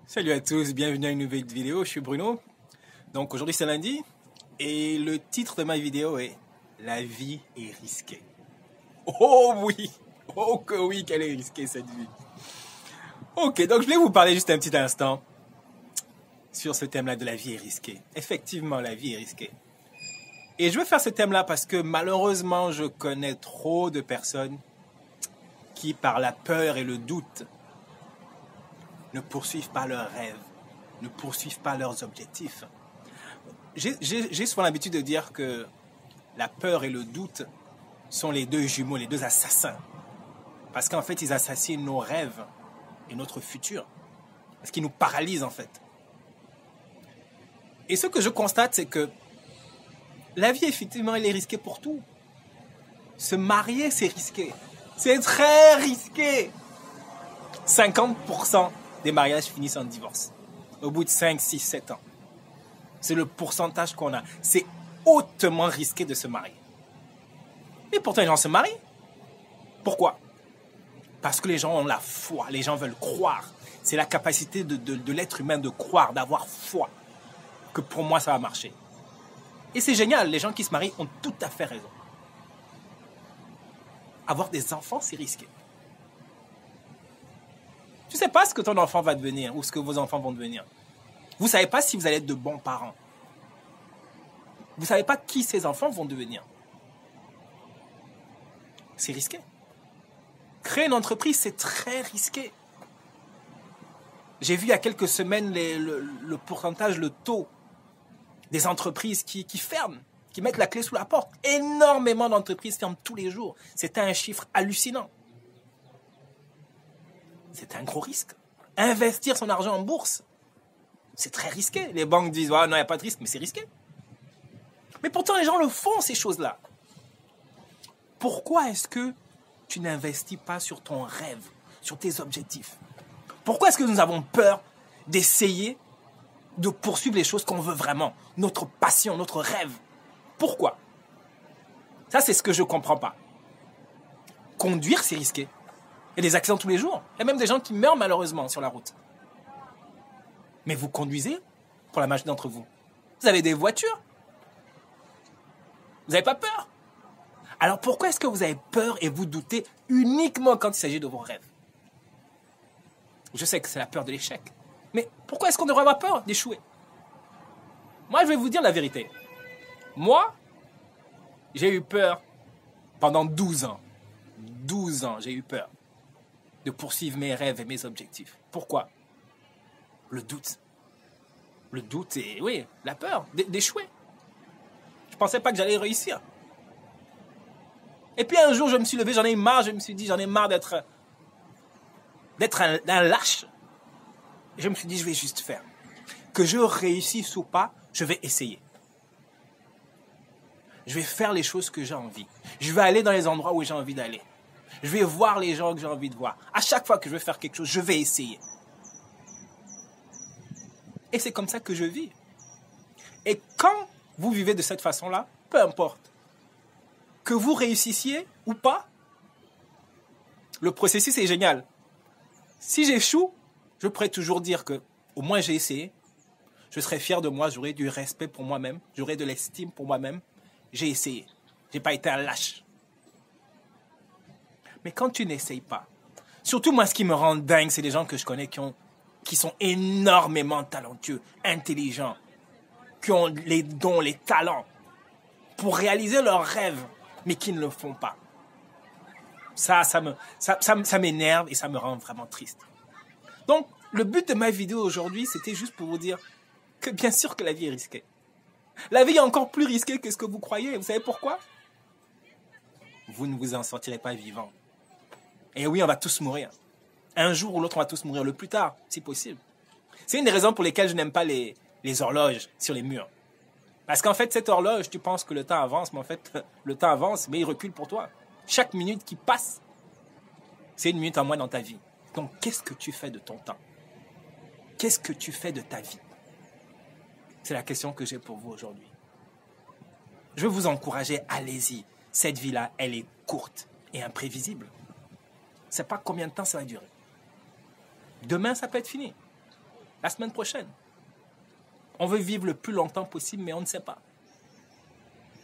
Salut à tous, bienvenue à une nouvelle vidéo, je suis Bruno. Donc aujourd'hui c'est lundi et le titre de ma vidéo est La vie est risquée. Oh oui, oh que oui qu'elle est risquée cette vie. Ok, donc je vais vous parler juste un petit instant sur ce thème-là de la vie est risquée. Effectivement, la vie est risquée. Et je veux faire ce thème-là parce que malheureusement je connais trop de personnes qui par la peur et le doute ne poursuivent pas leurs rêves, ne poursuivent pas leurs objectifs. J'ai souvent l'habitude de dire que la peur et le doute sont les deux jumeaux, les deux assassins. Parce qu'en fait, ils assassinent nos rêves et notre futur. Parce qu'ils nous paralysent en fait. Et ce que je constate, c'est que la vie, effectivement, elle est risquée pour tout. Se marier, c'est risqué. C'est très risqué. 50% des mariages finissent en divorce. Au bout de 5, 6, 7 ans. C'est le pourcentage qu'on a. C'est hautement risqué de se marier. Et pourtant, les gens se marient. Pourquoi? Parce que les gens ont la foi. Les gens veulent croire. C'est la capacité de l'être humain de croire, d'avoir foi. Que pour moi, ça va marcher. Et c'est génial. Les gens qui se marient ont tout à fait raison. Avoir des enfants, c'est risqué. Tu ne sais pas ce que ton enfant va devenir ou ce que vos enfants vont devenir. Vous ne savez pas si vous allez être de bons parents. Vous ne savez pas qui ces enfants vont devenir. C'est risqué. Créer une entreprise, c'est très risqué. J'ai vu il y a quelques semaines le pourcentage, le taux des entreprises qui ferment, qui mettent la clé sous la porte. Énormément d'entreprises ferment tous les jours. C'est un chiffre hallucinant. C'est un gros risque. Investir son argent en bourse, c'est très risqué. Les banques disent, ah, non, il n'y a pas de risque, mais c'est risqué. Mais pourtant, les gens le font, ces choses-là. Pourquoi est-ce que tu n'investis pas sur ton rêve, sur tes objectifs? Pourquoi est-ce que nous avons peur d'essayer de poursuivre les choses qu'on veut vraiment? Notre passion, notre rêve. Pourquoi? Ça, c'est ce que je ne comprends pas. Conduire, c'est risqué. Il y a des accidents tous les jours. Il y a même des gens qui meurent malheureusement sur la route. Mais vous conduisez, pour la majorité d'entre vous. Vous avez des voitures. Vous n'avez pas peur. Alors pourquoi est-ce que vous avez peur et vous doutez uniquement quand il s'agit de vos rêves? Je sais que c'est la peur de l'échec. Mais pourquoi est-ce qu'on devrait avoir peur d'échouer? Moi, je vais vous dire la vérité. Moi, j'ai eu peur pendant 12 ans. 12 ans, j'ai eu peur de poursuivre mes rêves et mes objectifs. Pourquoi? Le doute. Le doute et, oui, la peur d'échouer. Je ne pensais pas que j'allais réussir. Et puis un jour, je me suis levé, j'en ai marre, je me suis dit, j'en ai marre d'être un lâche. Et je me suis dit, je vais juste faire. Que je réussisse ou pas, je vais essayer. Je vais faire les choses que j'ai envie. Je vais aller dans les endroits où j'ai envie d'aller. Je vais voir les gens que j'ai envie de voir. À chaque fois que je vais faire quelque chose, je vais essayer. Et c'est comme ça que je vis. Et quand vous vivez de cette façon-là, peu importe, que vous réussissiez ou pas, le processus est génial. Si j'échoue, je pourrais toujours dire que au moins j'ai essayé. Je serais fier de moi, j'aurais du respect pour moi-même, j'aurais de l'estime pour moi-même. J'ai essayé. Je n'ai pas été un lâche. Mais quand tu n'essayes pas, surtout moi, ce qui me rend dingue, c'est des gens que je connais qui sont énormément talentueux, intelligents, qui ont les dons, les talents pour réaliser leurs rêves, mais qui ne le font pas. Ça m'énerve et ça me rend vraiment triste. Donc, le but de ma vidéo aujourd'hui, c'était juste pour vous dire que bien sûr que la vie est risquée. La vie est encore plus risquée que ce que vous croyez. Vous savez pourquoi? Vous ne vous en sortirez pas vivant. Et oui, on va tous mourir. Un jour ou l'autre, on va tous mourir. Le plus tard, si possible. C'est une des raisons pour lesquelles je n'aime pas les horloges sur les murs. Parce qu'en fait, cette horloge, tu penses que le temps avance, mais en fait, le temps avance, mais il recule pour toi. Chaque minute qui passe, c'est une minute en moins dans ta vie. Donc, qu'est-ce que tu fais de ton temps? Qu'est-ce que tu fais de ta vie? C'est la question que j'ai pour vous aujourd'hui. Je veux vous encourager, allez-y. Cette vie-là, elle est courte et imprévisible. Je ne sais pas combien de temps ça va durer. Demain, ça peut être fini. la semaine prochaine. On veut vivre le plus longtemps possible, mais on ne sait pas.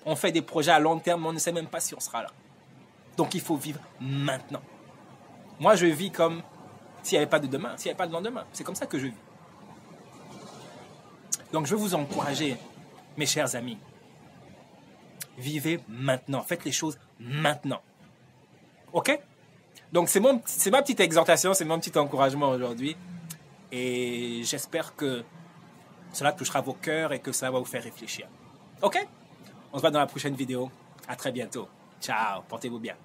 On fait des projets à long terme, mais on ne sait même pas si on sera là. Donc, il faut vivre maintenant. Moi, je vis comme s'il n'y avait pas de demain, s'il n'y avait pas de lendemain. C'est comme ça que je vis. Donc, je veux vous encourager, mes chers amis. Vivez maintenant. Faites les choses maintenant. OK? Donc, c'est ma petite exhortation, c'est mon petit encouragement aujourd'hui. Et j'espère que cela touchera vos cœurs et que ça va vous faire réfléchir. OK? On se voit dans la prochaine vidéo. À très bientôt. Ciao. Portez-vous bien.